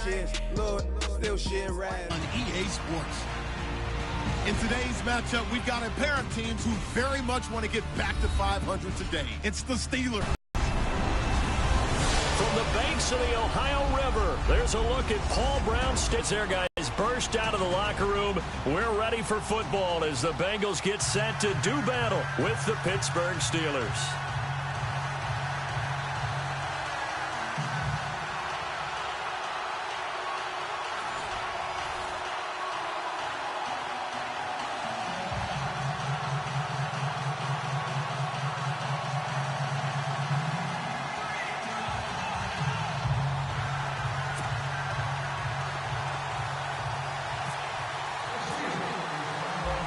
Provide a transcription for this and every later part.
shit, Lord, still shit rad. On EA Sports. In today's matchup, we've got a pair of teams who very much want to get back to 500 today. It's the Steelers. From the banks of the Ohio River, there's a look at Paul Brown. There, guys, burst out of the locker room. We're ready for football as the Bengals get set to do battle with the Pittsburgh Steelers.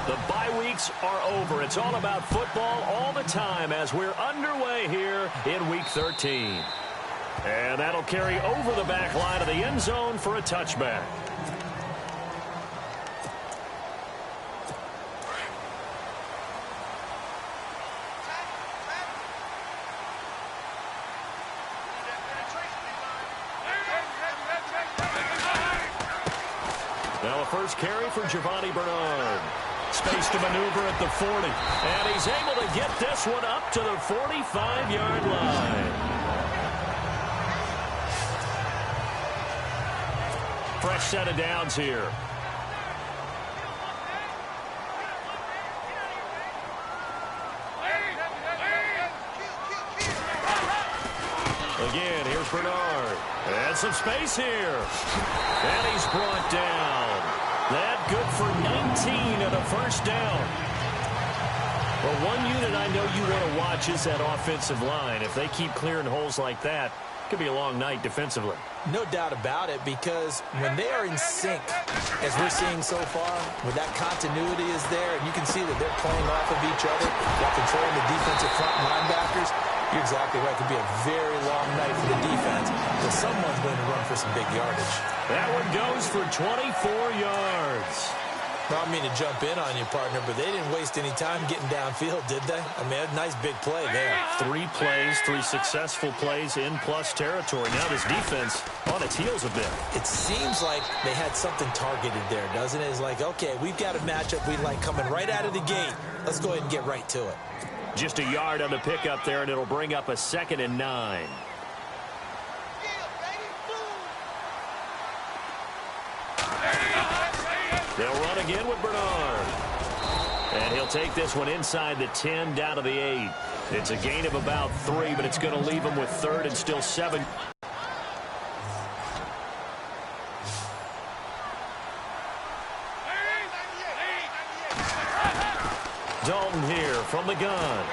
The bye weeks are over. It's all about football all the time as we're underway here in Week 13. And that'll carry over the back line of the end zone for a touchback. Now a first carry for Giovanni Bernard. Space to maneuver at the 40. And he's able to get this one up to the 45-yard line. Fresh set of downs here. Again, here's Bernard. And some space here. And he's brought down. That good for 19 and a first down. Well, one unit I know you want to watch is that offensive line. If they keep clearing holes like that, it could be a long night defensively. No doubt about it, because when they are in sync, as we're seeing so far, when that continuity is there, and you can see that they're playing off of each other while controlling the defensive front linebackers, you're exactly right. It could be a very long night for the defense, but someone's going to run for some big yardage. That one goes for 24 yards. Well, I mean to jump in on you, partner, but they didn't waste any time getting downfield, did they? I mean, a nice big play there. 3 plays, 3 successful plays in plus territory. Now this defense on its heels a bit. It seems like they had something targeted there, doesn't it? It's like, okay, we've got a matchup we like coming right out of the gate. Let's go ahead and get right to it. Just a yard on the pickup there, and it'll bring up a 2nd and 9. They'll run again with Bernard. And he'll take this one inside the 10 down to the 8. It's a gain of about 3, but it's going to leave him with 3rd and still 7. Dalton here from the gun.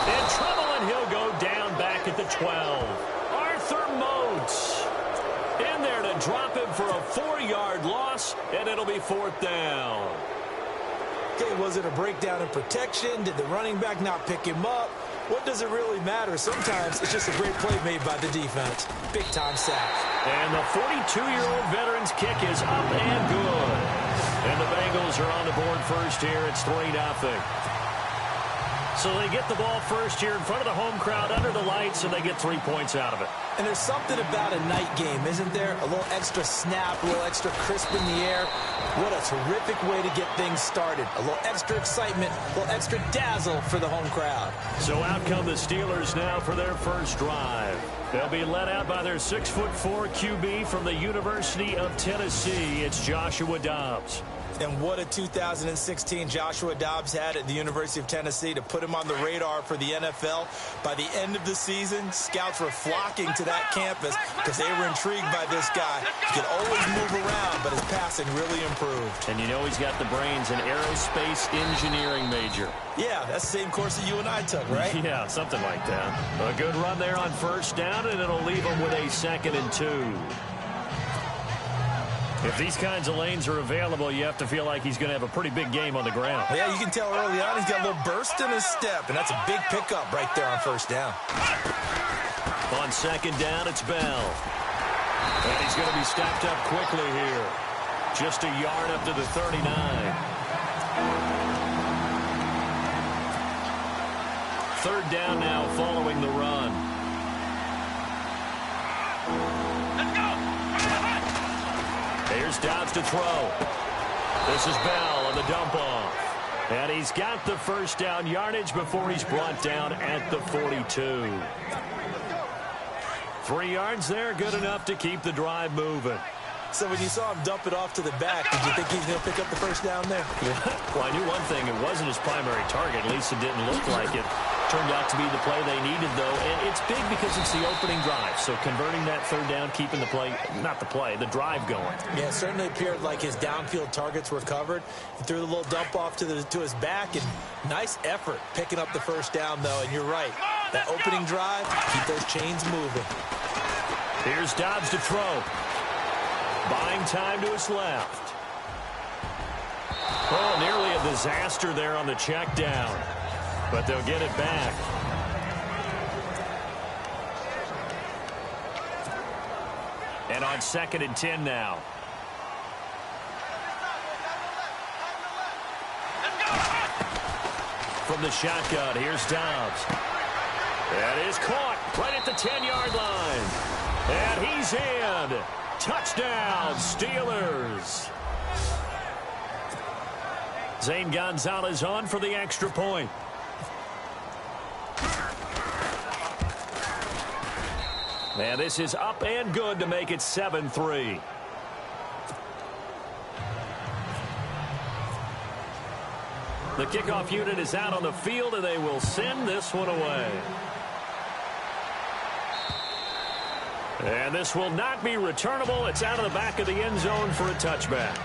In trouble, and he'll go down back at the 12. Arthur Moats in there to drop him for a 4-yard loss, and it'll be 4th down. Okay, was it a breakdown in protection? Did the running back not pick him up? What does it really matter? Sometimes it's just a great play made by the defense. Big-time sack. And the 42-year-old veteran's kick is up and good. And the Bengals are on the board first here. It's 3-0. So they get the ball first here in front of the home crowd under the lights, and they get 3 points out of it. And there's something about a night game, isn't there? A little extra snap, a little extra crisp in the air. What a terrific way to get things started. A little extra excitement, a little extra dazzle for the home crowd. So out come the Steelers now for their first drive. They'll be led out by their 6'4" QB from the University of Tennessee. It's Joshua Dobbs. And what a 2016 Joshua Dobbs had at the University of Tennessee to put him on the radar for the NFL. By the end of the season, scouts were flocking to that campus because they were intrigued by this guy. He could always move around, but his passing really improved. And you know he's got the brains, an aerospace engineering major. Yeah, that's the same course that you and I took, right? Yeah, something like that. A good run there on first down, and it'll leave him with a 2nd and 2. If these kinds of lanes are available, you have to feel like he's going to have a pretty big game on the ground. Yeah, you can tell early on he's got a little burst in his step, and that's a big pickup right there on first down. On 2nd down, it's Bell. And he's going to be stopped up quickly here. Just a yard up to the 39. 3rd down now following the run. Here's Dobbs to throw. This is Bell on the dump off. And he's got the first down yardage before he's brought down at the 42. 3 yards there, good enough to keep the drive moving. So when you saw him dump it off to the back, did you think he was going to pick up the first down there? Well, I knew one thing. It wasn't his primary target. At least it didn't look like it. Turned out to be the play they needed, though. And it's big because it's the opening drive. So converting that third down, keeping the play, not the play, the drive going. Yeah, it certainly appeared like his downfield targets were covered. He threw the little dump off to his back, and nice effort picking up the first down, though. And you're right. That opening drive, keep those chains moving. Here's Dobbs to throw. Buying time to his left. Oh, nearly a disaster there on the check down. But they'll get it back. And on 2nd and 10 now. From the shotgun, here's Dobbs. That is caught right at the 10-yard line. And he's in. Touchdown, Steelers. Zane Gonzalez on for the extra point. And this is up and good to make it 7-3. The kickoff unit is out on the field, and they will send this one away. And this will not be returnable. It's out of the back of the end zone for a touchback.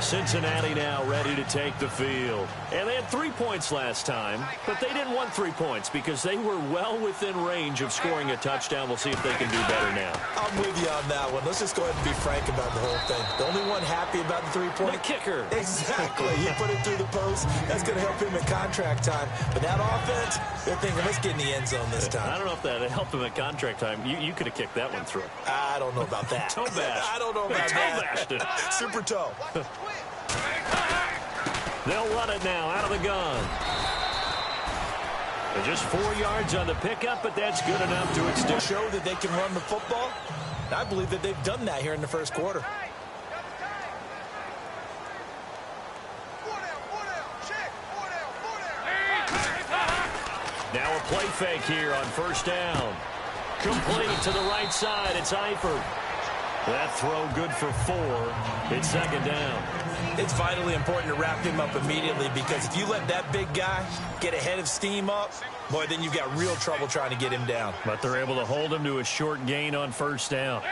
Cincinnati now ready to take the field. And they had 3 points last time, but they didn't want 3 points because they were well within range of scoring a touchdown. We'll see if they can do better now. I'm with you on that one. Let's just go ahead and be frank about the whole thing. The only one happy about the 3-point? The kicker. Exactly. He put it through the post. That's going to help him at contract time. But that offense, they're thinking, let's get in the end zone this time. I don't know if that helped him at contract time. You could have kicked that one through. I don't know about that. Toe bash. I don't know about that. Toe bashed it. Super toe. They'll run it now out of the gun. They're just 4 yards on the pickup, but that's good enough to extend. Show that they can run the football. I believe that they've done that here in the first quarter. Now a play fake here on first down. Complete to the right side. It's Eifert. That throw good for 4. It's 2nd down. It's vitally important to wrap him up immediately because if you let that big guy get ahead of steam up, boy, then you've got real trouble trying to get him down. But they're able to hold him to a short gain on first down.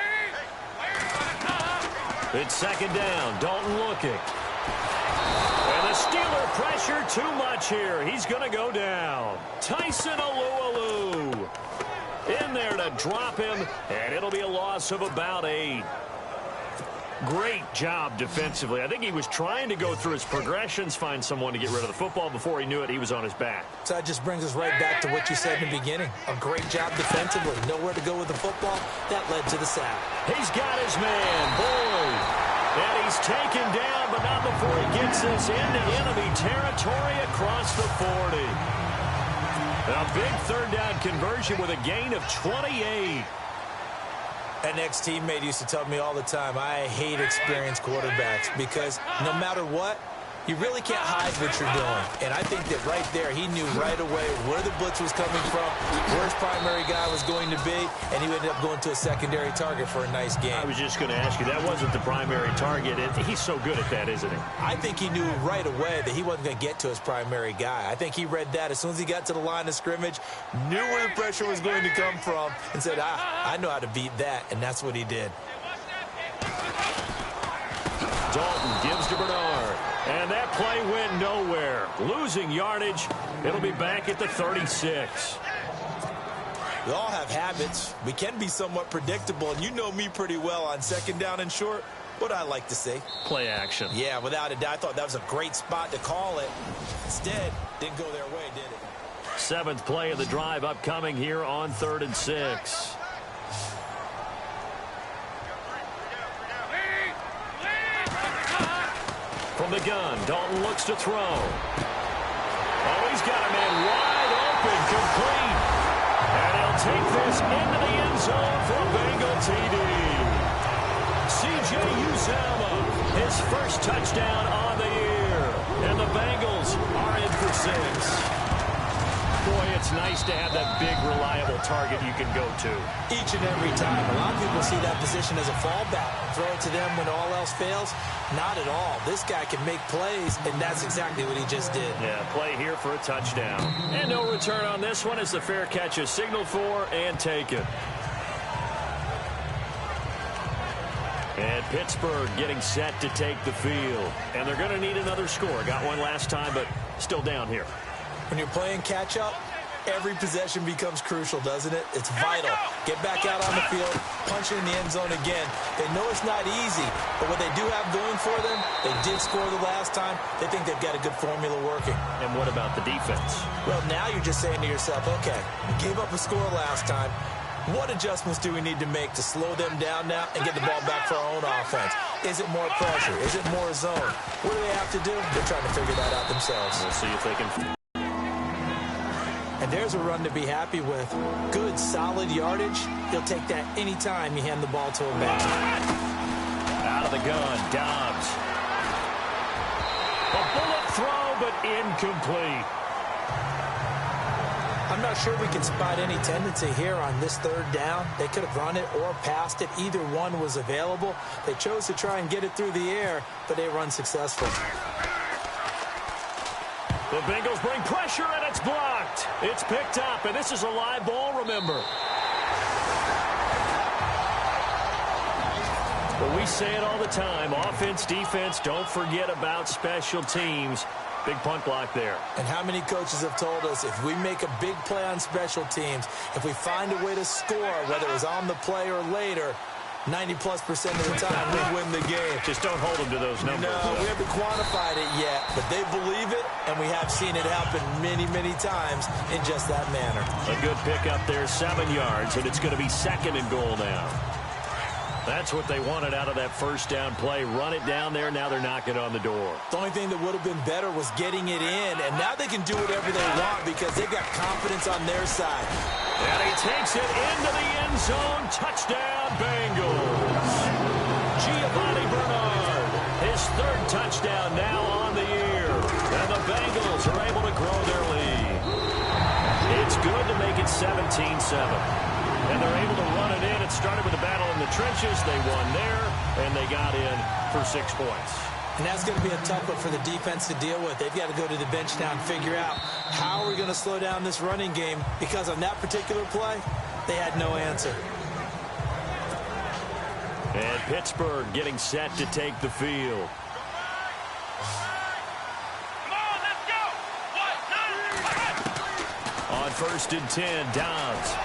It's 2nd down. Dalton looking. And the Steeler pressure too much here. He's going to go down. Tyson Alualu in there to drop him, and it'll be a loss of about 8. Great job defensively. I think he was trying to go through his progressions, find someone to get rid of the football. Before he knew it, he was on his back. So that just brings us right back to what you said in the beginning. A great job defensively. Nowhere to go with the football. That led to the sack. He's got his man, Boyd. And he's taken down, but not before he gets this into enemy territory across the 40. A big third down conversion with a gain of 28. An ex-teammate used to tell me all the time, I hate experienced quarterbacks because no matter what, you really can't hide what you're doing. And I think that right there, he knew right away where the blitz was coming from, where his primary guy was going to be, and he ended up going to a secondary target for a nice game. I was just going to ask you, that wasn't the primary target. He's so good at that, isn't he? I think he knew right away that he wasn't going to get to his primary guy. I think he read that as soon as he got to the line of scrimmage, knew where the pressure was going to come from, and said, I know how to beat that, and that's what he did. Dalton gives to Bernard. And that play went nowhere. Losing yardage. It'll be back at the 36. We all have habits. We can be somewhat predictable, and you know me pretty well on 2nd down and short. What I like to say? Play action. Yeah, without a doubt. I thought that was a great spot to call it. Instead, didn't go their way, did it? 7th play of the drive upcoming here on 3rd and 6. From the gun, Dalton looks to throw. Oh, he's got a man wide open, complete. And he'll take this into the end zone for a Bengal TD. C.J. Uzomah, his first touchdown on the year. And the Bengals are in for 6. Boy, it's nice to have that big, reliable target you can go to. Each and every time. A lot of people see that position as a fallback. Throw it to them when all else fails. Not at all. This guy can make plays, and that's exactly what he just did. Yeah, play here for a touchdown. And no return on this one as the fair catch is signaled for and taken. And Pittsburgh getting set to take the field. And they're going to need another score. Got one last time, but still down here. When you're playing catch-up, every possession becomes crucial, doesn't it? It's vital. Get back out on the field, punch it in the end zone again. They know it's not easy, but what they do have going for them, they did score the last time. They think they've got a good formula working. And what about the defense? Well, now you're just saying to yourself, okay, we gave up a score last time. What adjustments do we need to make to slow them down now and get the ball back for our own offense? Is it more pressure? Is it more zone? What do they have to do? They're trying to figure that out themselves. We'll see if they can... And there's a run to be happy with. Good, solid yardage. He'll take that any time you hand the ball to him back. Out of the gun, Dobbs. A bullet throw, but incomplete. I'm not sure we can spot any tendency here on this third down. They could have run it or passed it. Either one was available. They chose to try and get it through the air, but they run successful. The Bengals bring pressure, and it's blocked. It's picked up, and this is a live ball, remember. But we say it all the time. Offense, defense, don't forget about special teams. Big punt block there. And how many coaches have told us if we make a big play on special teams, if we find a way to score, whether it was on the play or later, 90+% of the time, we win the game. Just don't hold them to those numbers. No, we haven't quantified it yet, but they believe it, and we have seen it happen many, many times in just that manner. A good pickup there, 7 yards, and it's going to be 2nd and goal now. That's what they wanted out of that first down play. Run it down there. Now they're knocking on the door. The only thing that would have been better was getting it in, and now they can do whatever they want because they've got confidence on their side. And he takes it into the end zone. Touchdown, Bengals. Giovanni Bernard, his 3rd touchdown now on the year. And the Bengals are able to grow their lead. It's good to make it 17-7. And they're able to run it in. It started with a battle in the trenches. They won there, and they got in for 6 points. And that's going to be a tough one for the defense to deal with. They've got to go to the bench now and figure out how we're going to slow down this running game, because on that particular play, they had no answer. And Pittsburgh getting set to take the field. On 1st and 10, Dobbs.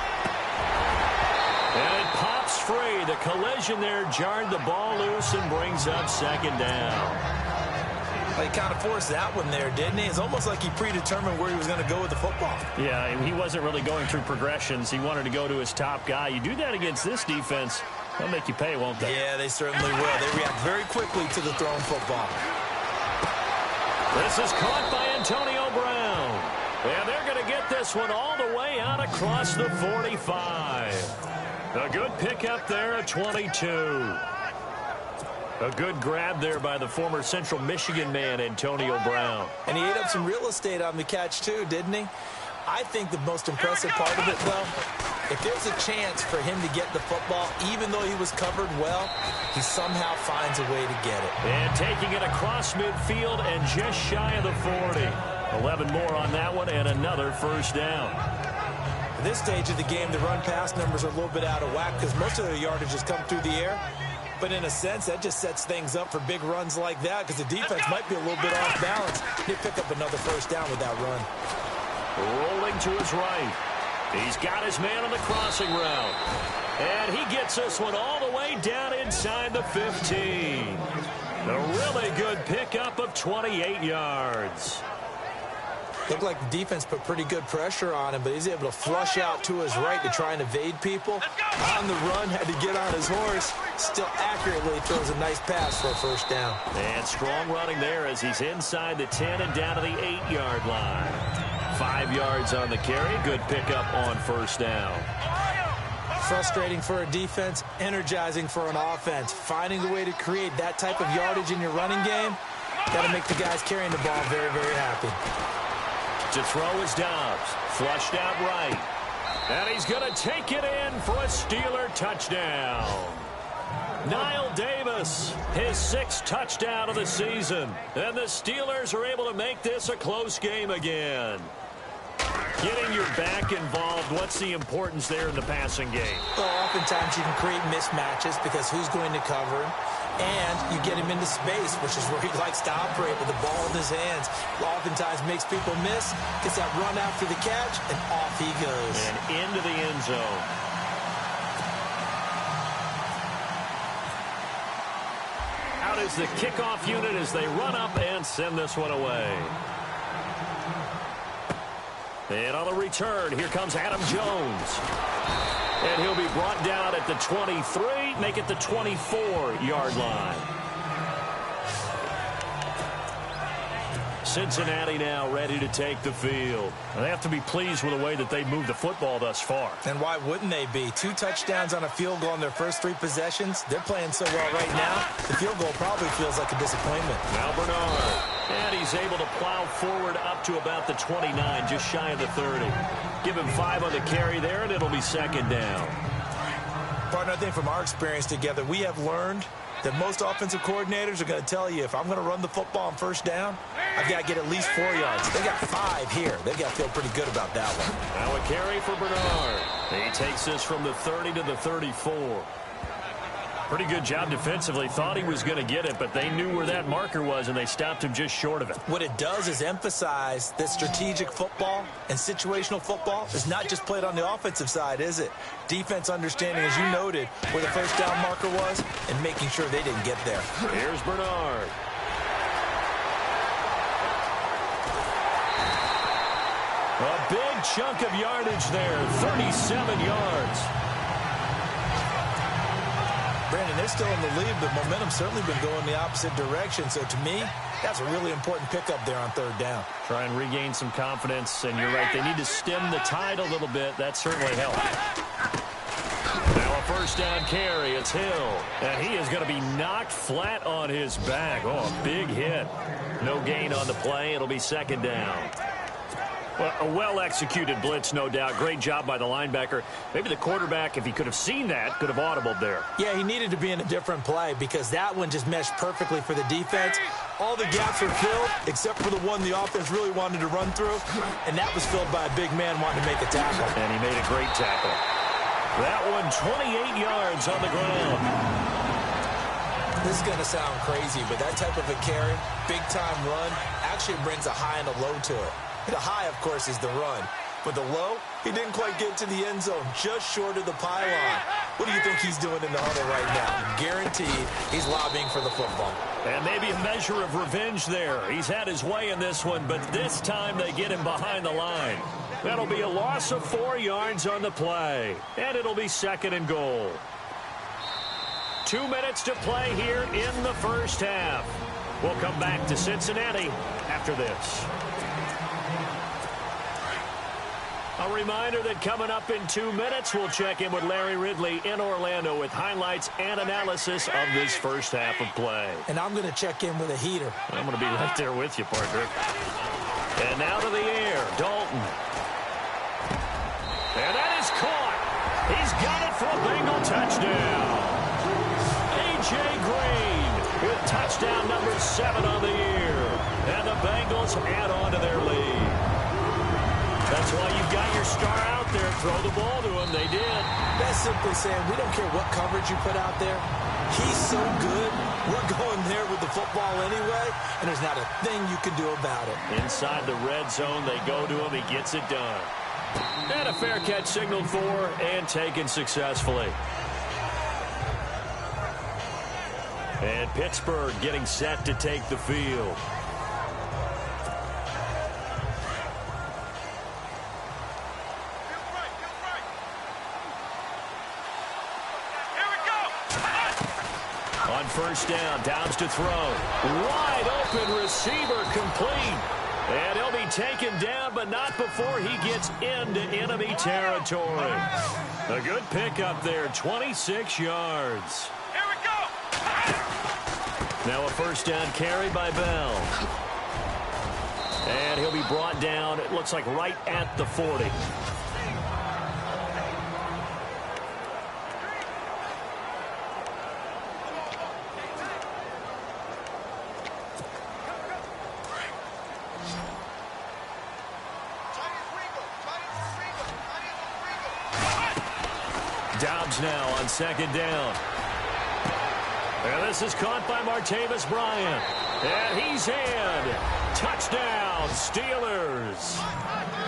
And it pops free. The collision there jarred the ball loose and brings up 2nd down. Well, he kind of forced that one there, didn't he? It's almost like he predetermined where he was going to go with the football. Yeah, he wasn't really going through progressions. He wanted to go to his top guy. You do that against this defense, they'll make you pay, won't they? Yeah, they certainly will. They react very quickly to the thrown football. This is caught by Antonio Brown. And they're going to get this one all the way out across the 45. A good pickup there at 22. A good grab there by the former Central Michigan man, Antonio Brown. And he ate up some real estate on the catch, too, didn't he? I think the most impressive part of it, though, if there's a chance for him to get the football, even though he was covered well, he somehow finds a way to get it. And taking it across midfield and just shy of the 40. 11 more on that one and another 1st down. At this stage of the game, the run-pass numbers are a little bit out of whack because most of their yardage has come through the air. But in a sense, that just sets things up for big runs like that because the defense might be a little bit off balance. They pick up another 1st down with that run. Rolling to his right. He's got his man on the crossing route. And he gets this one all the way down inside the 15. A really good pickup of 28 yards. Looked like the defense put pretty good pressure on him, but he's able to flush out to his right to try and evade people. On the run, had to get on his horse. Still accurately throws a nice pass for a 1st down. And strong running there as he's inside the 10 and down to the 8-yard line. 5 yards on the carry. Good pickup on 1st down. Frustrating for a defense, energizing for an offense. Finding a way to create that type of yardage in your running game, got to make the guys carrying the ball very, very happy. To throw is Dobbs. Flushed out right. And he's going to take it in for a Steeler touchdown. Niall Davis, his 6th touchdown of the season. And the Steelers are able to make this a close game again. Getting your back involved, what's the importance there in the passing game? Well, oftentimes you can create mismatches because who's going to cover him? And you get him into space, which is where he likes to operate with the ball in his hands. Oftentimes makes people miss, gets that run after the catch, and off he goes. And into the end zone. Out is the kickoff unit as they run up and send this one away. And on the return, here comes Adam Jones. And he'll be brought down at the 23, make it the 24-yard line. Cincinnati now ready to take the field. They have to be pleased with the way that they've moved the football thus far. And why wouldn't they be? 2 touchdowns on a field goal in their first 3 possessions. They're playing so well right now, the field goal probably feels like a disappointment. Now Bernard. And he's able to plow forward up to about the 29, just shy of the 30. Give him 5 on the carry there, and it'll be 2nd down. Partner, I think from our experience together, we have learned that most offensive coordinators are going to tell you, if I'm going to run the football on first down, I've got to get at least 4 yards. They got 5 here. They've got to feel pretty good about that one. Now a carry for Bernard. He takes this from the 30 to the 34. Pretty good job defensively. Thought he was going to get it, but they knew where that marker was, and they stopped him just short of it. What it does is emphasize that strategic football and situational football is not just played on the offensive side, is it? Defense understanding, as you noted, where the first down marker was and making sure they didn't get there. Here's Bernard. A big chunk of yardage there, 37 yards. Brandon, they're still in the lead, but momentum's certainly been going the opposite direction. So to me, that's a really important pickup there on 3rd down. Try and regain some confidence, and you're right, they need to stem the tide a little bit. That certainly helped. Now a first down carry, it's Hill, and he is going to be knocked flat on his back. Oh, a big hit. No gain on the play. It'll be 2nd down. Well, a well-executed blitz, no doubt. Great job by the linebacker. Maybe the quarterback, if he could have seen that, could have audibled there. Yeah, he needed to be in a different play because that one just meshed perfectly for the defense. All the gaps were filled except for the one the offense really wanted to run through, and that was filled by a big man wanting to make a tackle. And he made a great tackle. That one, 28 yards on the ground. This is going to sound crazy, but that type of a carry, big-time run, actually brings a high and a low to it. The high, of course, is the run. But the low, he didn't quite get to the end zone, just short of the pylon. What do you think he's doing in the huddle right now? Guaranteed he's lobbying for the football. And maybe a measure of revenge there. He's had his way in this one, but this time they get him behind the line. That'll be a loss of 4 yards on the play. And it'll be 2nd and goal. 2 minutes to play here in the first half. We'll come back to Cincinnati after this. A reminder that coming up in 2 minutes, we'll check in with Larry Ridley in Orlando with highlights and analysis of this first half of play. And I'm going to check in with a heater. I'm going to be right there with you, partner. And now to the air, Dalton. And that is caught. He's got it for a Bengal touchdown. A.J. Green with touchdown number 7 on the year. And the Bengals add on to their lead. That's why you've got your star out there. Throw the ball to him. They did. That's simply saying we don't care what coverage you put out there. He's so good. We're going there with the football anyway, and there's not a thing you can do about it. Inside the red zone, they go to him. He gets it done. And a fair catch signaled for and taken successfully. And Pittsburgh getting set to take the field. On first down, Downs to throw. Wide open receiver complete. And he'll be taken down, but not before he gets into enemy territory. A good pickup there, 26 yards. Here we go. Now a first down carry by Bell. And he'll be brought down, it looks like right at the 40. Dobbs now on second down. And this is caught by Martavis Bryant. And he's in. Touchdown, Steelers.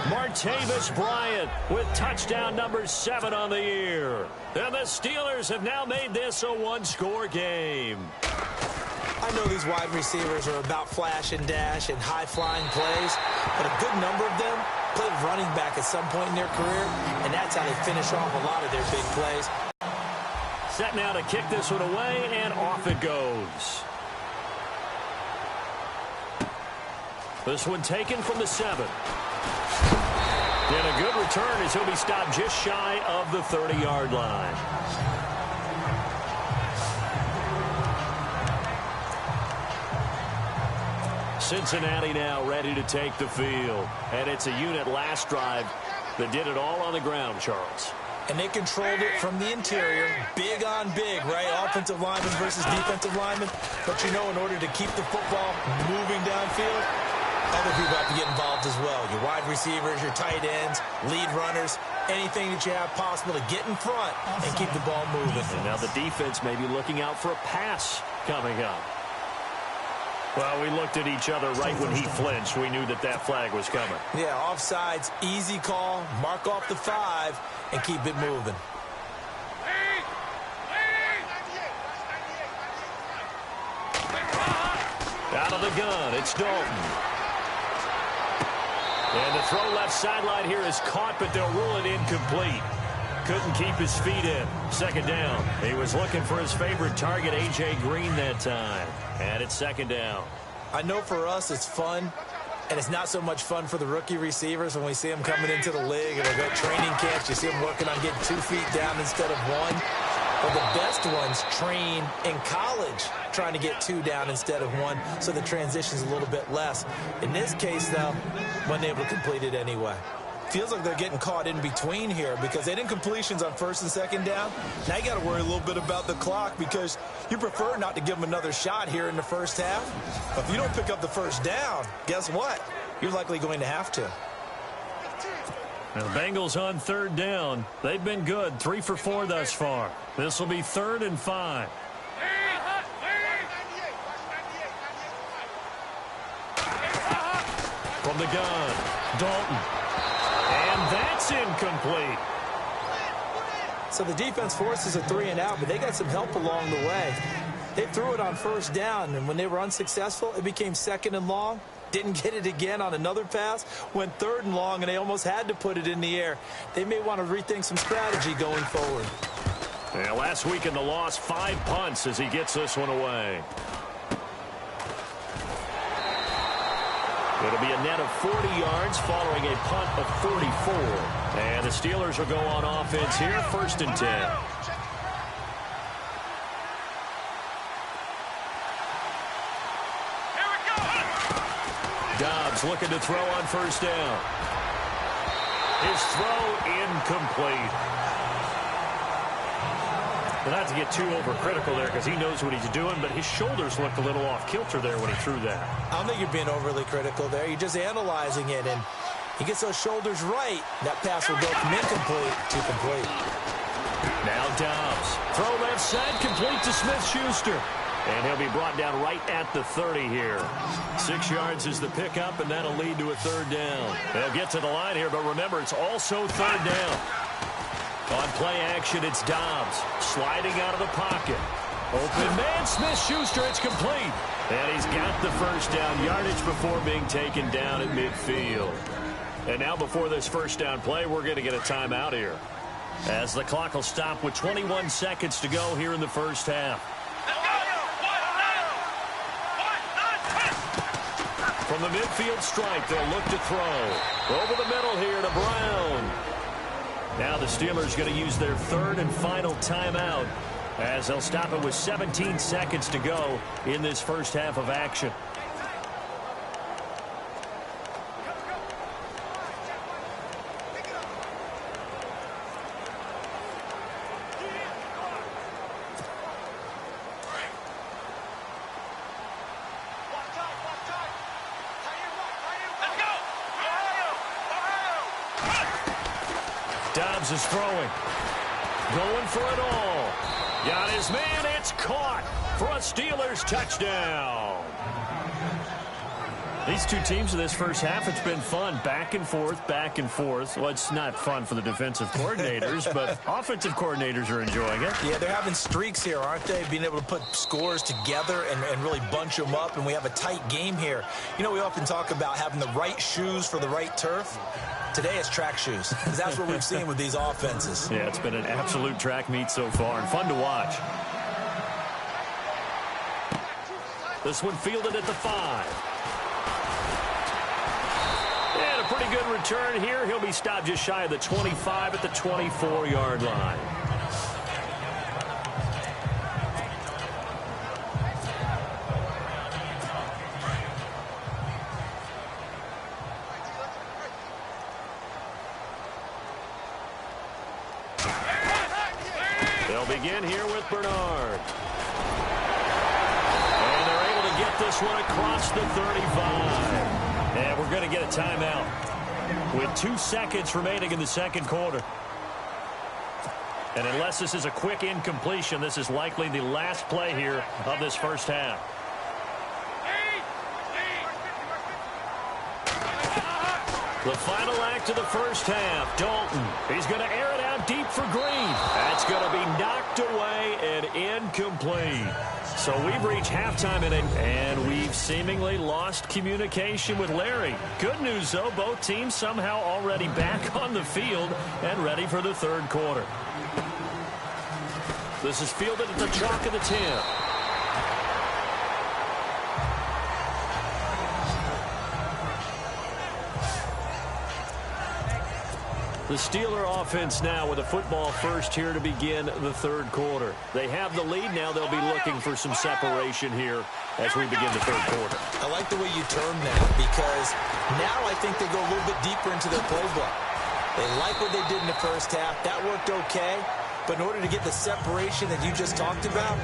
Martavis Bryant with touchdown number 7 on the year. And the Steelers have now made this a one-score game. I know these wide receivers are about flash and dash and high-flying plays, but a good number of them played running back at some point in their career, and that's how they finish off a lot of their big plays. Set now to kick this one away, and off it goes. This one taken from the 7. And a good return as he'll be stopped just shy of the 30-yard line. Cincinnati now ready to take the field. And it's a unit last drive that did it all on the ground, Charles. And they controlled it from the interior, big on big, right? Offensive lineman versus defensive lineman. But you know, in order to keep the football moving downfield, other people have to get involved as well. Your wide receivers, your tight ends, lead runners, anything that you have possible to get in front and keep the ball moving. And now the defense may be looking out for a pass coming up. Well, we looked at each other right when he flinched. We knew that that flag was coming. Yeah, offsides, easy call, mark off the 5, and keep it moving. Out of the gun, it's Dalton. And the throw left sideline here is caught, but they'll rule it incomplete. Couldn't keep his feet in. Second down. He was looking for his favorite target, A.J. Green, that time. And it's second down. I know for us it's fun, and it's not so much fun for the rookie receivers when we see them coming into the league and they've got training camps. You see them working on getting 2 feet down instead of 1. But the best ones train in college trying to get 2 down instead of 1, so the transition's a little bit less. In this case, though, wasn't able to complete it anyway. Feels like they're getting caught in between here because they didn't completions on first and second down. Now you got to worry a little bit about the clock because you prefer not to give them another shot here in the first half. But if you don't pick up the first down, guess what? You're likely going to have to. Now the Bengals on third down. They've been good, 3 for 4 thus far. This will be 3rd and 5. From the gun, Dalton. And that's incomplete. So the defense forces a 3 and out, but they got some help along the way. They threw it on first down, and when they were unsuccessful, it became 2nd and long. Didn't get it again on another pass. Went 3rd and long, and they almost had to put it in the air. They may want to rethink some strategy going forward. Yeah, last week in the loss, 5 punts as he gets this one away. It'll be a net of 40 yards following a punt of 44. And the Steelers will go on offense here, 1st and 10. Dobbs looking to throw on first down. His throw incomplete. Well, not to get too overcritical there because he knows what he's doing, but his shoulders looked a little off kilter there when he threw that. I don't think you're being overly critical there. You're just analyzing it, and he gets those shoulders right. That pass will go from incomplete to complete. Now Dobbs. Throw left side, complete to Smith-Schuster. And he'll be brought down right at the 30 here. 6 yards is the pickup, and that'll lead to a 3rd down. They'll get to the line here, but remember, it's also 3rd down. On play action, it's Dobbs sliding out of the pocket. Open man, Smith-Schuster, it's complete. And he's got the first down yardage before being taken down at midfield. And now before this first down play, we're going to get a timeout here, as the clock will stop with 21 seconds to go here in the first half. From the midfield stripe, they'll look to throw. Over the middle here to Brown. Now the Steelers going to use their third and final timeout as they'll stop it with 17 seconds to go in this first half of action. Dobbs is throwing. Going for it all. Got his man. It's caught for a Steelers touchdown. These two teams in this first half, it's been fun. Back and forth, back and forth. Well, it's not fun for the defensive coordinators, but offensive coordinators are enjoying it. Yeah, they're having streaks here, aren't they? Being able to put scores together and really bunch them up, and we have a tight game here. You know, we often talk about having the right shoes for the right turf. Today it's track shoes, because that's what we've seen with these offenses. Yeah, it's been an absolute track meet so far, and fun to watch. This one fielded at the 5. And a pretty good return here. He'll be stopped just shy of the 25 at the 24-yard line. They'll begin here with Bernard. And they're able to get this one across the 35. And we're going to get a timeout with 2 seconds remaining in the second quarter. And unless this is a quick incompletion, this is likely the last play here of this first half. The final act of the first half. Dalton. He's going to air it out deep for Green. That's going to be knocked away and incomplete. So we've reached halftime in it, and we've seemingly lost communication with Larry. Good news, though, both teams somehow already back on the field and ready for the third quarter. This is fielded at the chalk of the 10. The Steeler offense now with a football first here to begin the third quarter. They have the lead. Now they'll be looking for some separation here as we begin the third quarter. I like the way you term that, because now I think they go a little bit deeper into their playbook. They like what they did in the first half. That worked okay. But in order to get the separation that you just talked about,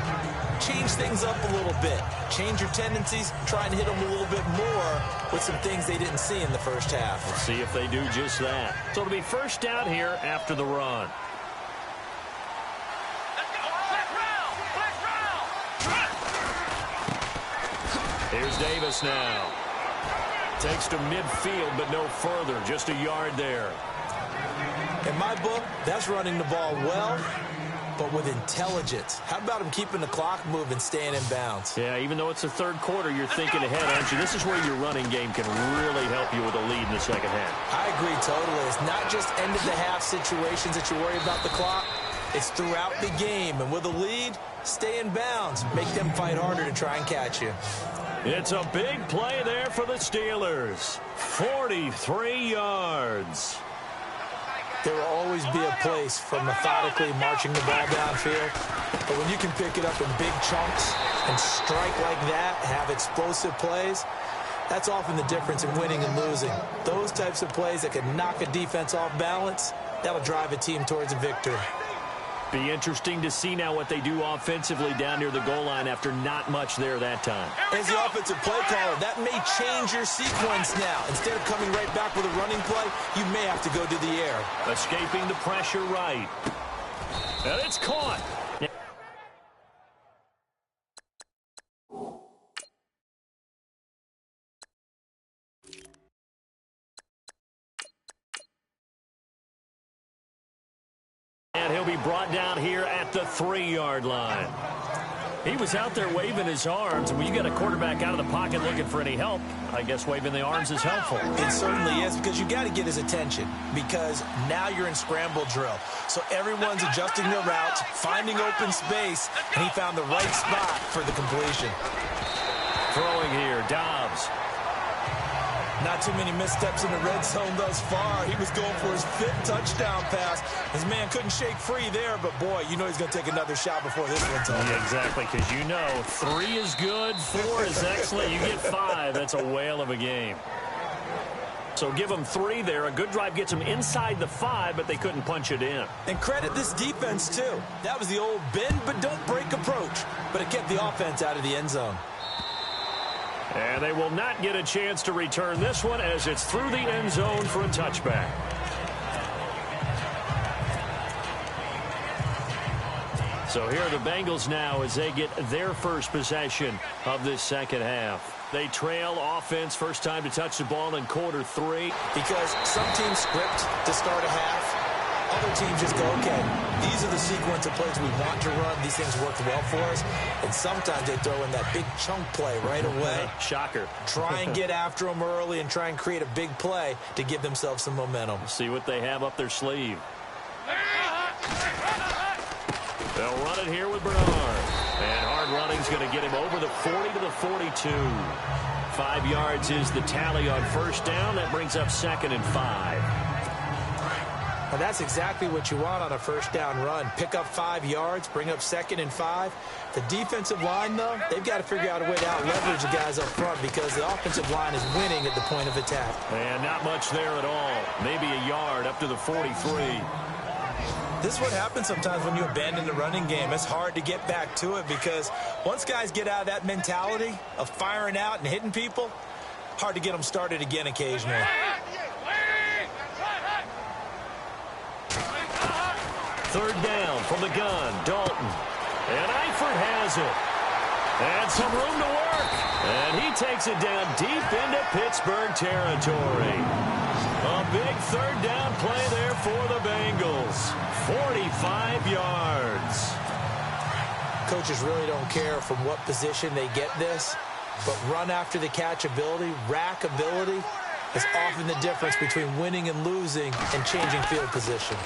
change things up a little bit. Change your tendencies, try and hit them a little bit more with some things they didn't see in the first half. Let's see if they do just that. So it'll be first down here after the run. Here's Davis now. Takes to midfield, but no further. Just a yard there. In my book, that's running the ball well, but with intelligence. How about him keeping the clock moving, staying in bounds? Yeah, even though it's the third quarter, you're thinking ahead, aren't you? This is where your running game can really help you with a lead in the second half. I agree totally. It's not just end-of-the-half situations that you worry about the clock. It's throughout the game. And with a lead, stay in bounds. Make them fight harder to try and catch you. It's a big play there for the Steelers. 43 yards. There will always be a place for methodically marching the ball downfield. But when you can pick it up in big chunks and strike like that, have explosive plays, that's often the difference in winning and losing. Those types of plays that can knock a defense off balance, that'll drive a team towards a victory. Be interesting to see now what they do offensively down near the goal line after not much there that time. As the offensive play caller, that may change your sequence now. Instead of coming right back with a running play, you may have to go to the air. Escaping the pressure right. And it's caught. And he'll be brought down here at the 3-yard line. He was out there waving his arms. When you get a quarterback out of the pocket looking for any help, I guess waving the arms is helpful. It certainly is, because you got to get his attention, because now you're in scramble drill. So everyone's adjusting their routes, finding open space, and he found the right spot for the completion. Throwing here, Dobbs. Not too many missteps in the red zone thus far. He was going for his 5th touchdown pass. His man couldn't shake free there, but boy, you know he's going to take another shot before this one's over. Yeah, exactly, because you know 3 is good, 4 is excellent. You get 5, that's a whale of a game. So give them 3 there. A good drive gets them inside the 5, but they couldn't punch it in. And credit this defense, too. That was the old bend but don't break approach, but it kept the offense out of the end zone. And they will not get a chance to return this one as it's through the end zone for a touchback. So here are the Bengals now as they get their first possession of this second half. They trail offense, first time to touch the ball in quarter 3. Because some teams script to start a half. Other teams just go, okay, these are the sequence of plays we want to run. These things worked well for us. And sometimes they throw in that big chunk play right away. Shocker. Try and get after them early and try and create a big play to give themselves some momentum. See what they have up their sleeve. They'll run it here with Bernard. And hard running's going to get him over the 40 to the 42. 5 yards is the tally on first down. That brings up 2nd and 5. And that's exactly what you want on a first down run. Pick up 5 yards, bring up 2nd and 5. The defensive line, though, they've got to figure out a way to out-leverage the guys up front because the offensive line is winning at the point of attack. And not much there at all. Maybe a yard up to the 43. This is what happens sometimes when you abandon the running game. It's hard to get back to it because once guys get out of that mentality of firing out and hitting people, hard to get them started again occasionally. Third down from the gun, Dalton. And Eifert has it. And some room to work. And he takes it down deep into Pittsburgh territory. A big third down play there for the Bengals. 45 yards. Coaches really don't care from what position they get this, but run after the catch ability, rack ability is often the difference between winning and losing and changing field position.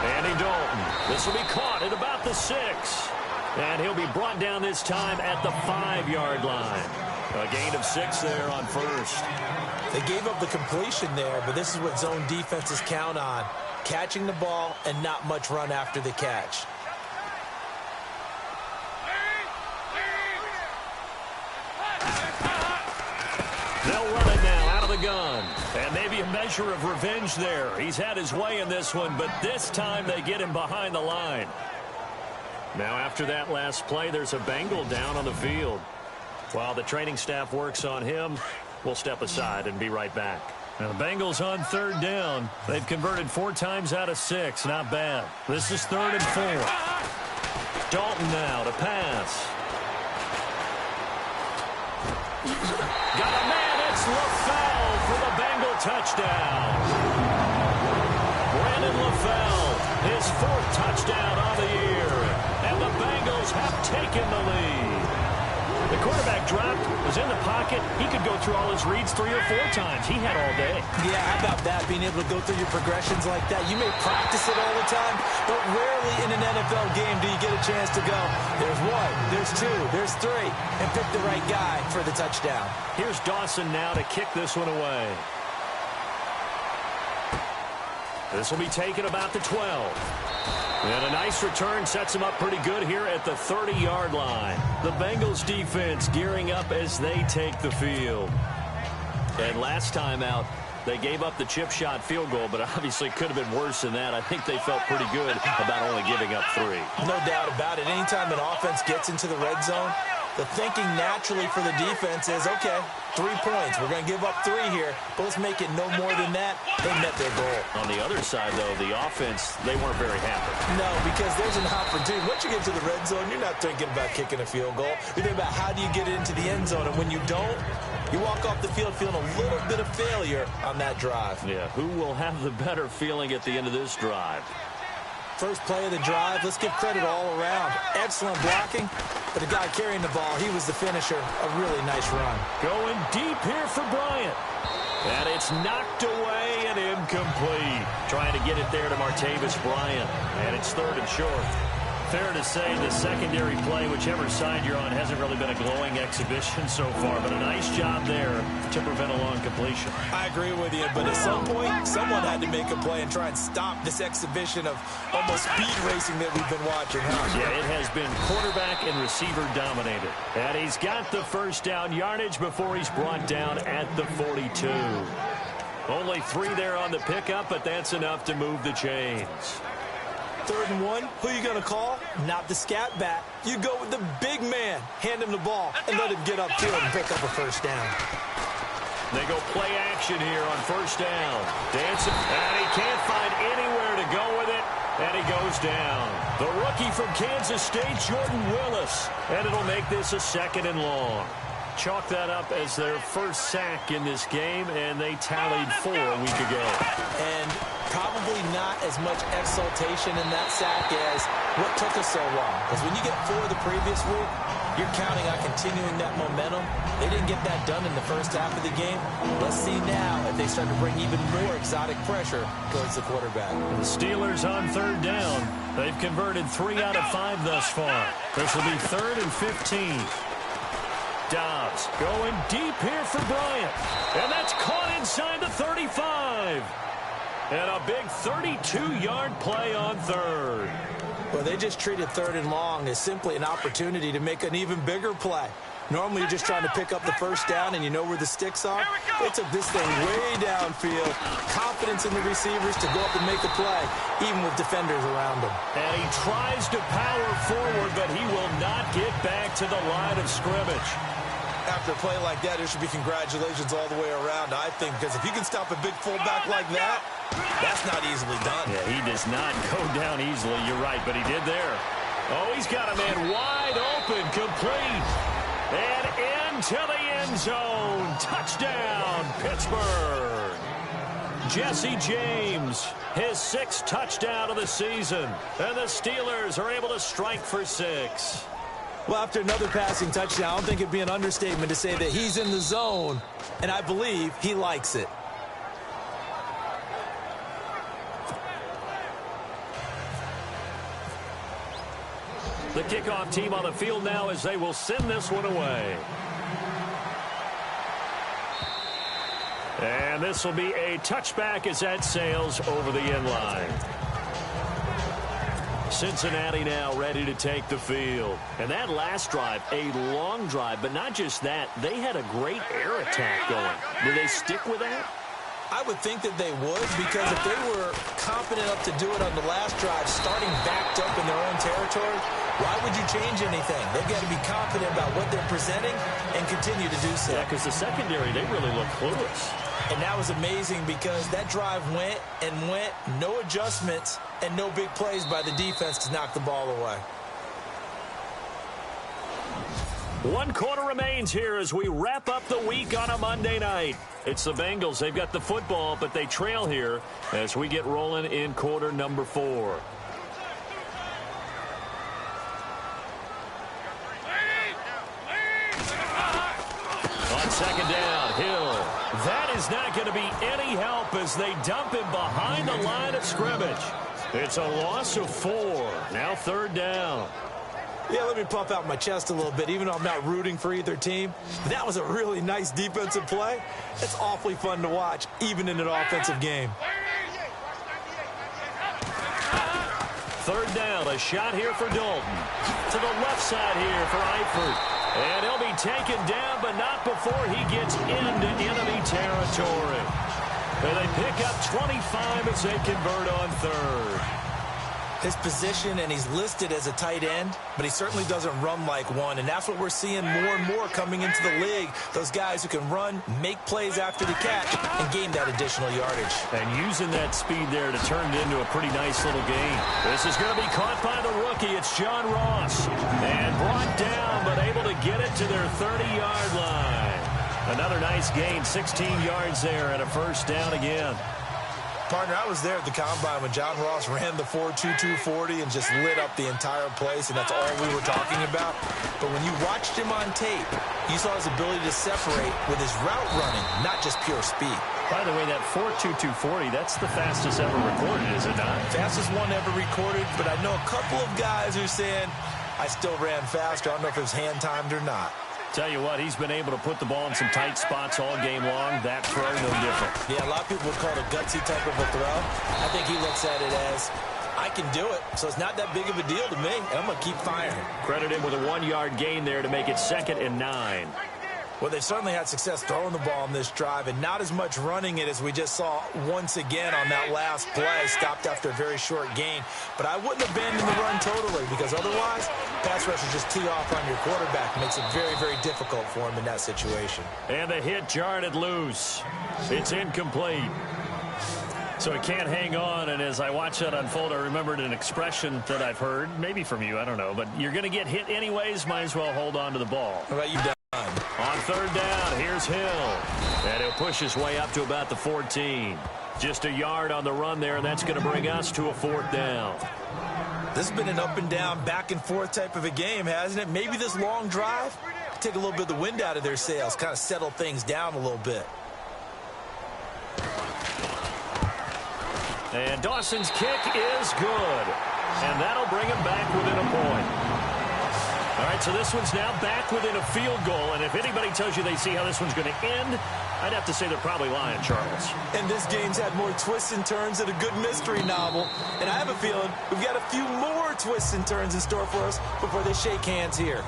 Andy Dalton. This will be caught at about the 6. And he'll be brought down this time at the 5-yard line. A gain of 6 there on first. They gave up the completion there, but this is what zone defenses count on. Catching the ball and not much run after the catch. They'll run it now out of the gun. And maybe a measure of revenge there. He's had his way in this one, but this time they get him behind the line. Now after that last play, there's a Bengal down on the field. While the training staff works on him, we'll step aside and be right back. Now the Bengals on third down. They've converted 4 times out of 6. Not bad. This is 3rd and 4. Dalton now to pass. Got a man. It's LaFell for the Bengal touchdown. Brandon LaFell, his 4th touchdown of the year. And the Bengals have taken the lead. The quarterback dropped, was in the pocket. He could go through all his reads 3 or 4 times. He had all day. Yeah, how about that, being able to go through your progressions like that? You may practice it all the time, but rarely in an NFL game do you get a chance to go, there's 1, there's 2, there's 3, and pick the right guy for the touchdown. Here's Dawson now to kick this one away. This will be taken about the 12. And a nice return sets him up pretty good here at the 30-yard line. The Bengals defense gearing up as they take the field. And last time out, they gave up the chip shot field goal, but obviously could have been worse than that. I think they felt pretty good about only giving up 3. No doubt about it. Anytime an offense gets into the red zone, the thinking naturally for the defense is, okay, 3 points. We're going to give up 3 here, but let's make it no more than that. They met their goal. On the other side, though, the offense, they weren't very happy. No, because there's an opportunity. Once you get to the red zone, you're not thinking about kicking a field goal. You're thinking about how do you get it into the end zone, and when you don't, you walk off the field feeling a little bit of failure on that drive. Yeah, who will have the better feeling at the end of this drive? First play of the drive, let's give credit all around. Excellent blocking, but the guy carrying the ball, he was the finisher. A really nice run. Going deep here for Bryant. And it's knocked away and incomplete. Trying to get it there to Martavis Bryant. And it's 3rd and short. Fair to say the secondary play, whichever side you're on, hasn't really been a glowing exhibition so far, but a nice job there to prevent a long completion. I agree with you, but at some point, someone had to make a play and try and stop this exhibition of almost speed racing that we've been watching, huh? Yeah, it has been quarterback and receiver dominated. And he's got the first down yardage before he's brought down at the 42. Only 3 there on the pickup, but that's enough to move the chains. 3rd and 1, who you going to call? Not the scat back. You go with the big man. Hand him the ball and let him get upfield and pick up a first down. They go play action here on first down. Dancing, and he can't find anywhere to go with it, and he goes down. The rookie from Kansas State, Jordan Willis, and it'll make this a 2nd and long. Chalk that up as their first sack in this game, and they tallied 4 a week ago. And probably not as much exultation in that sack as what took us so long. Because when you get 4 the previous week, you're counting on continuing that momentum. They didn't get that done in the first half of the game. Let's see now if they start to bring even more exotic pressure towards the quarterback. The Steelers on 3rd down. They've converted 3 out of 5 thus far. This will be 3rd and 15. Dobbs going deep here for Bryant. And that's caught inside the 35. And a big 32-yard play on 3rd. Well, they just treated 3rd and long as simply an opportunity to make an even bigger play. Normally, you're just trying to pick up the first down, and you know where the sticks are. They took this thing way downfield. Confidence in the receivers to go up and make a play, even with defenders around him. And he tries to power forward, but he will not get back to the line of scrimmage. After a play like that, there should be congratulations all the way around, I think, because if you can stop a big fullback like that, that's not easily done. Yeah, he does not go down easily. You're right, but he did there. Oh, he's got a man wide open, complete, and into the end zone. Touchdown, Pittsburgh. Jesse James, his 6th touchdown of the season, and the Steelers are able to strike for 6. Well, after another passing touchdown, I don't think it'd be an understatement to say that he's in the zone, and I believe he likes it. The kickoff team on the field now as they will send this one away. And this will be a touchback as that sails over the end line. Cincinnati now ready to take the field. And that last drive, a long drive, but not just that. They had a great air attack going. Will they stick with that? I would think that they would, because if they were confident enough to do it on the last drive, starting backed up in their own territory, why would you change anything? They've got to be confident about what they're presenting and continue to do so. Yeah, because the secondary, they really look clueless. And that was amazing because that drive went and went, no adjustments, and no big plays by the defense to knock the ball away. 1 quarter remains here as we wrap up the week on a Monday night. It's the Bengals. They've got the football, but they trail here as we get rolling in quarter number 4. On 2nd down, Hill. That is not going to be any help as they dump him behind the line of scrimmage. It's a loss of 4. Now 3rd down. Yeah, let me puff out my chest a little bit, even though I'm not rooting for either team. That was a really nice defensive play. It's awfully fun to watch, even in an offensive game. 3rd down, a shot here for Dalton. To the left side here for Eifert. And he'll be taken down, but not before he gets into enemy territory. And they pick up 25 as they convert on 3rd. His position, and he's listed as a tight end, but he certainly doesn't run like one, and that's what we're seeing more and more coming into the league. Those guys who can run, make plays after the catch, and gain that additional yardage. And using that speed there to turn it into a pretty nice little gain. This is going to be caught by the rookie. It's John Ross. And brought down, but able to get it to their 30-yard line. Another nice gain, 16 yards there, and a first down again. Partner, I was there at the Combine when John Ross ran the 4.2240 and just lit up the entire place, and that's all we were talking about. But when you watched him on tape, you saw his ability to separate with his route running, not just pure speed. By the way, that 4.2240, that's the fastest ever recorded, is it not? Fastest one ever recorded, but I know a couple of guys are saying I still ran faster. I don't know if it was hand-timed or not. Tell you what, he's been able to put the ball in some tight spots all game long. That throw, no different. Yeah, a lot of people would call it a gutsy type of a throw. I think he looks at it as, I can do it, so it's not that big of a deal to me, and I'm going to keep firing. Credit him with a 1-yard gain there to make it 2nd and 9. Well, they certainly had success throwing the ball on this drive and not as much running it as we just saw once again on that last play. Stopped after a very short gain. But I wouldn't abandon the run totally because otherwise, pass rushers just tee off on your quarterback. Makes it very, very difficult for him in that situation. And the hit jarred it loose. It's incomplete. So it can't hang on, and as I watch that unfold, I remembered an expression that I've heard, maybe from you, I don't know, but you're going to get hit anyways, might as well hold on to the ball. What about you, Don? On 3rd down, here's Hill. And he'll push his way up to about the 14. Just a yard on the run there, and that's going to bring us to a 4th down. This has been an up and down, back and forth type of a game, hasn't it? Maybe this long drive take a little bit of the wind out of their sails, kind of settle things down a little bit. And Dawson's kick is good. And that'll bring him back within a point. All right, so this one's now back within a field goal. And if anybody tells you they see how this one's going to end, I'd have to say they're probably lying, Charles. And this game's had more twists and turns than a good mystery novel. And I have a feeling we've got a few more twists and turns in store for us before they shake hands here.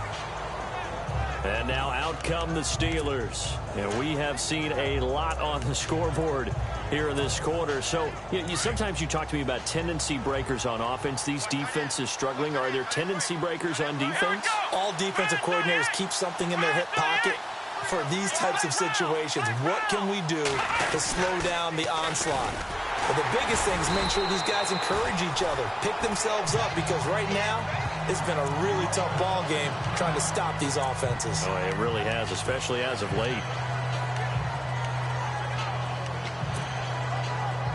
And now out come the Steelers. And we have seen a lot on the scoreboard here in this quarter. So sometimes you talk to me about tendency breakers on offense. These defenses struggling. Are there tendency breakers on defense? All defensive coordinators keep something in their hip pocket for these types of situations. What can we do to slow down the onslaught? But the biggest thing is make sure these guys encourage each other, pick themselves up, because right now it's been a really tough ball game trying to stop these offenses. Oh, it really has, especially as of late.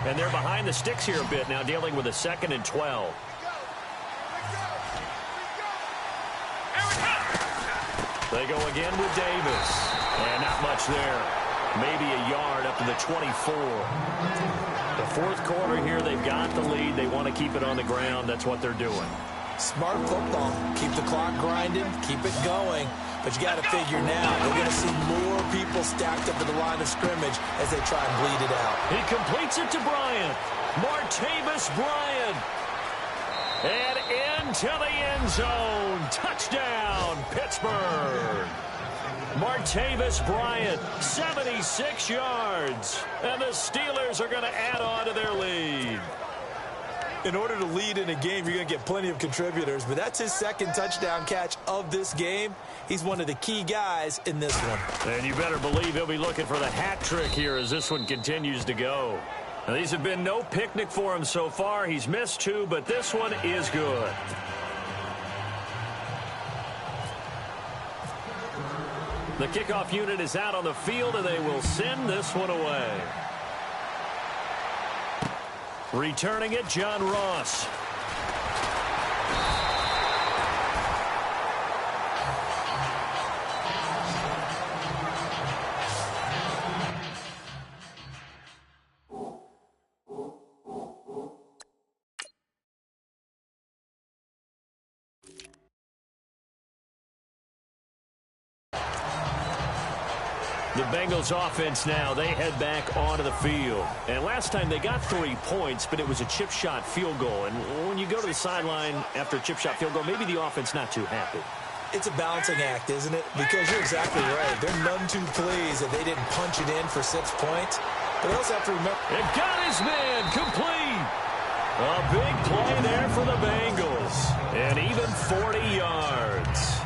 And they're behind the sticks here a bit now, dealing with a 2nd and 12. They go again with Davis. And not much there. Maybe a yard up to the 24. The 4th quarter here, they've got the lead. They want to keep it on the ground. That's what they're doing. Smart football. Keep the clock grinding. Keep it going. But you got to figure now, they're going to see more people stacked up at the line of scrimmage as they try and bleed it out. He completes it to Bryant. Martavis Bryant. And into the end zone. Touchdown, Pittsburgh. Martavis Bryant, 76 yards. And the Steelers are going to add on to their lead. In order to lead in a game, you're going to get plenty of contributors, but that's his 2nd touchdown catch of this game. He's one of the key guys in this one. And you better believe he'll be looking for the hat trick here as this one continues to go. Now, these have been no picnic for him so far. He's missed 2, but this one is good. The kickoff unit is out on the field, and they will send this one away. Returning it, John Ross. The Bengals offense now, they head back onto the field. And last time they got 3 points, but it was a chip shot field goal. And when you go to the sideline after a chip shot field goal, maybe the offense not too happy. It's a balancing act, isn't it? Because you're exactly right. They're none too pleased that they didn't punch it in for 6 points. But they also have to remember... It got his man complete. A big play there for the Bengals. And even 40 yards.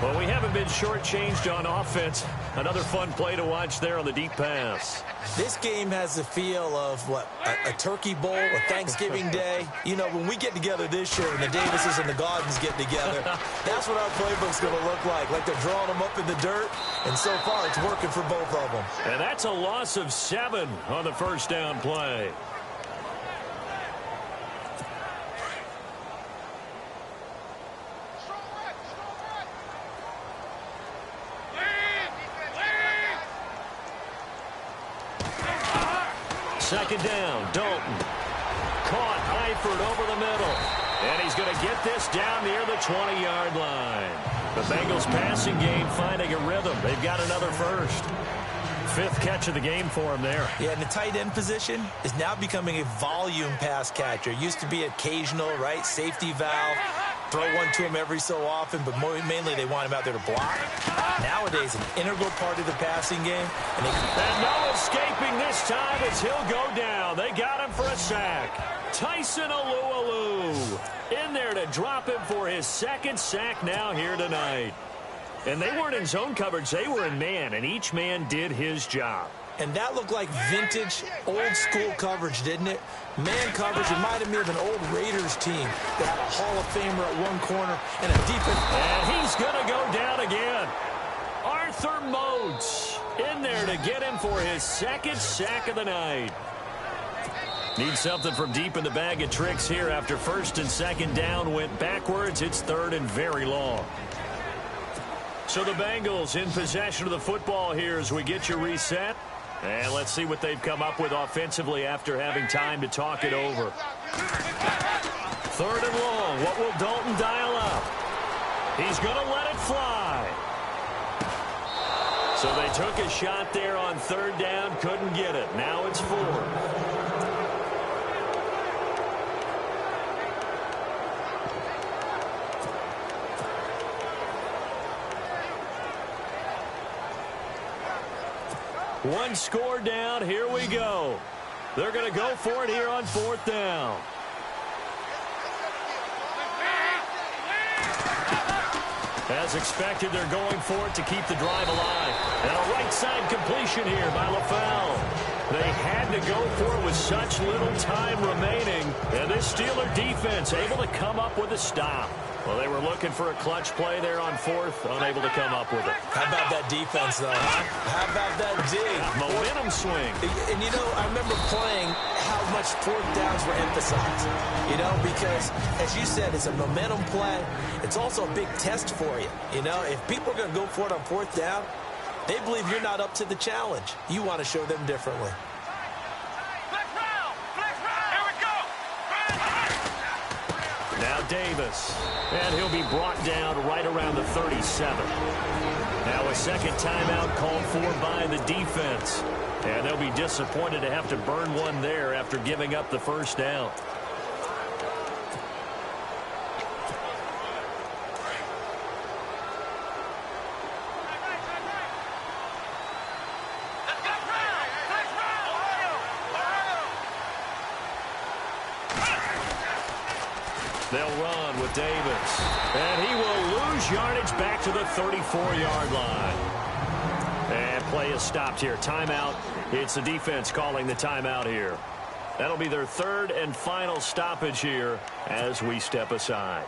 Well, we haven't been shortchanged on offense. Another fun play to watch there on the deep pass. This game has the feel of, what, a turkey bowl, a Thanksgiving day. You know, when we get together this year and the Davises and the Gaudens get together, that's what our playbook's going to look like. Like they're drawing them up in the dirt, and so far it's working for both of them. And that's a loss of 7 on the first down play. second down. Dalton. Caught Eifert over the middle. And he's going to get this down near the 20-yard line. The Bengals passing game finding a rhythm. They've got another first. Fifth catch of the game for him there. Yeah, and the tight end position is now becoming a volume pass catcher. Used to be occasional, right? Safety valve. Throw one to him every so often, but mainly they want him out there to block. Nowadays, an integral part of the passing game. And no escaping this time as he'll go down. They got him for a sack. Tyson Alualu in there to drop him for his second sack now here tonight. And they weren't in zone coverage. They were in man, and each man did his job. And that looked like vintage, old-school coverage, didn't it? Man coverage reminded me of an old Raiders team that had a Hall of Famer at one corner and a defense. And he's going to go down again. Arthur Moats in there to get him for his second sack of the night. Needs something from deep in the bag of tricks here after first and second down went backwards. It's third and very long. So the Bengals in possession of the football here as we get you reset. And let's see what they've come up with offensively after having time to talk it over. Third and long. What will Dalton dial up? He's going to let it fly. So they took a shot there on third down, couldn't get it. Now it's fourth. One score down. Here we go. They're going to go for it here on fourth down. As expected, they're going for it to keep the drive alive. And a right side completion here by LaFell. They had to go for it with such little time remaining. And this Steeler defense able to come up with a stop. Well, they were looking for a clutch play there on fourth, unable to come up with it. How about that defense, though, huh? How about that dig? Momentum swing. And, you know, I remember playing how much fourth downs were emphasized, you know, because, as you said, it's a momentum play. It's also a big test for you, you know. If people are going to go for it on fourth down, they believe you're not up to the challenge. You want to show them differently. Now Davis, and he'll be brought down right around the 37. Now a second timeout called for by the defense. And they'll be disappointed to have to burn one there after giving up the first down. They'll run with Davis. And he will lose yardage back to the 34-yard line. And play is stopped here. Timeout. It's the defense calling the timeout here. That'll be their third and final stoppage here as we step aside.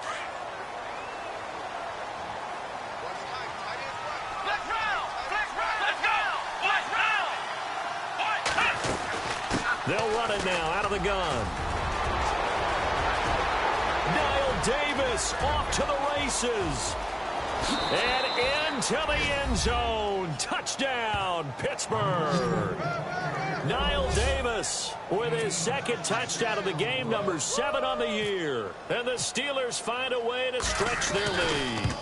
They'll run it now out of the gun. Davis off to the races. And into the end zone. Touchdown, Pittsburgh. Niall Davis with his second touchdown of the game, number 7 on the year. And the Steelers find a way to stretch their lead.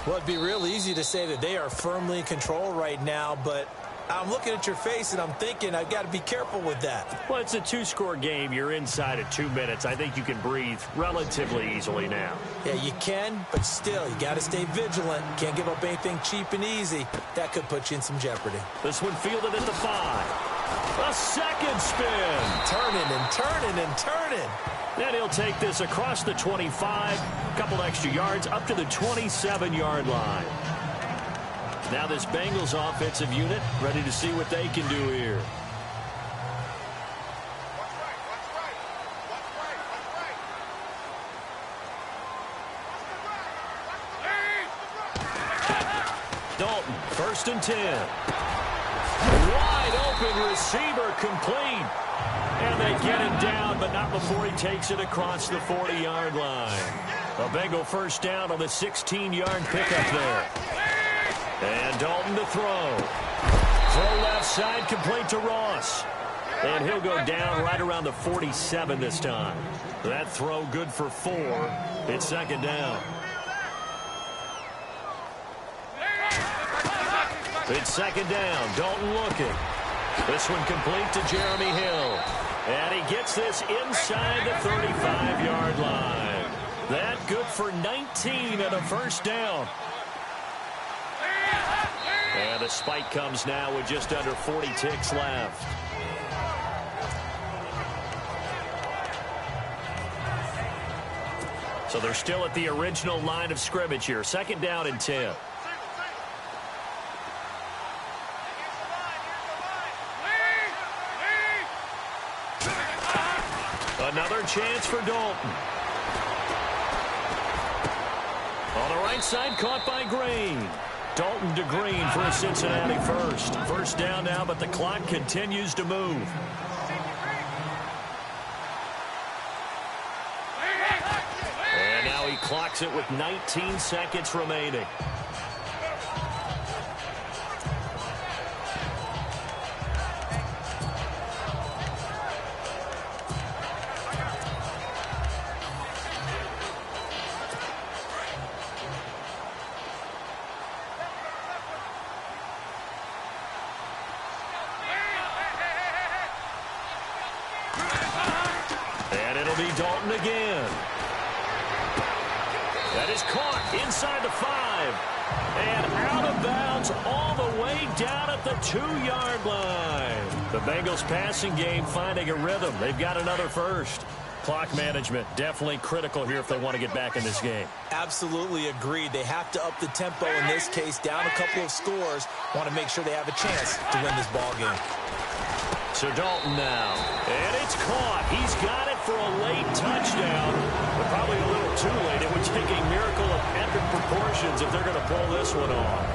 Well, it'd be real easy to say that they are firmly in control right now, but I'm looking at your face, and I'm thinking I've got to be careful with that. Well, it's a 2-score game. You're inside at 2 minutes. I think you can breathe relatively easily now. Yeah, you can, but still, you got to stay vigilant. Can't give up anything cheap and easy. That could put you in some jeopardy. This one fielded at the 5. A second spin. Turning and turning and turning. Then he'll take this across the 25. A couple extra yards up to the 27-yard line. Now this Bengals offensive unit ready to see what they can do here. Dalton, first and 10. Wide open receiver complete. And they get him down, but not before he takes it across the 40-yard line. A Bengal first down on the 16-yard pickup there. And Dalton to throw. Throw left side, complete to Ross. And he'll go down right around the 47 this time. That throw good for 4. It's second down. It's second down. Dalton looking. This one complete to Jeremy Hill. And he gets this inside the 35-yard line. That good for 19 and a first down. And the spike comes now with just under 40 ticks left. So they're still at the original line of scrimmage here. Second down and 10. Another chance for Dalton. On the right side, caught by Green. Dalton to Green for a Cincinnati first. First down now, but the clock continues to move. And now he clocks it with 19 seconds remaining. Dalton again. That is caught inside the 5. And out of bounds all the way down at the 2-yard line. The Bengals passing game finding a rhythm. They've got another first. Clock management definitely critical here if they want to get back in this game. Absolutely agreed. They have to up the tempo in this case, down a couple of scores. Want to make sure they have a chance to win this ball game. So Dalton now. And it's caught. He's got it for a late touchdown. But probably a little too late. It would take a miracle of epic proportions if they're going to pull this one off.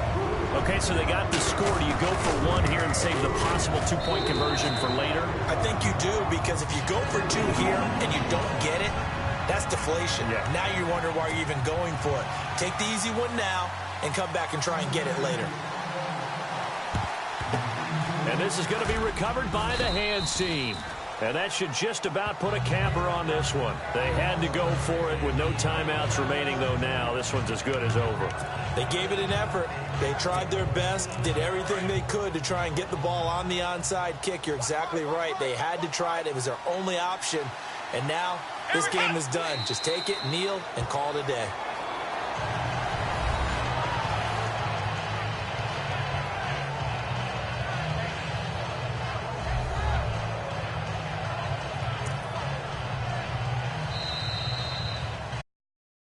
Okay, so they got the score. Do you go for one here and save the possible two-point conversion for later? I think you do, because if you go for 2 here and you don't get it, that's deflation. Yeah. Now you wonder why you're even going for it. Take the easy one now and come back and try and get it later. And this is going to be recovered by the hands team. And that should just about put a capper on this one. They had to go for it with no timeouts remaining, though now. This one's as good as over. They gave it an effort. They tried their best, did everything they could to try and get the ball on the onside kick. You're exactly right. They had to try it. It was their only option. And now this game is done. Just take it, kneel, and call it a day.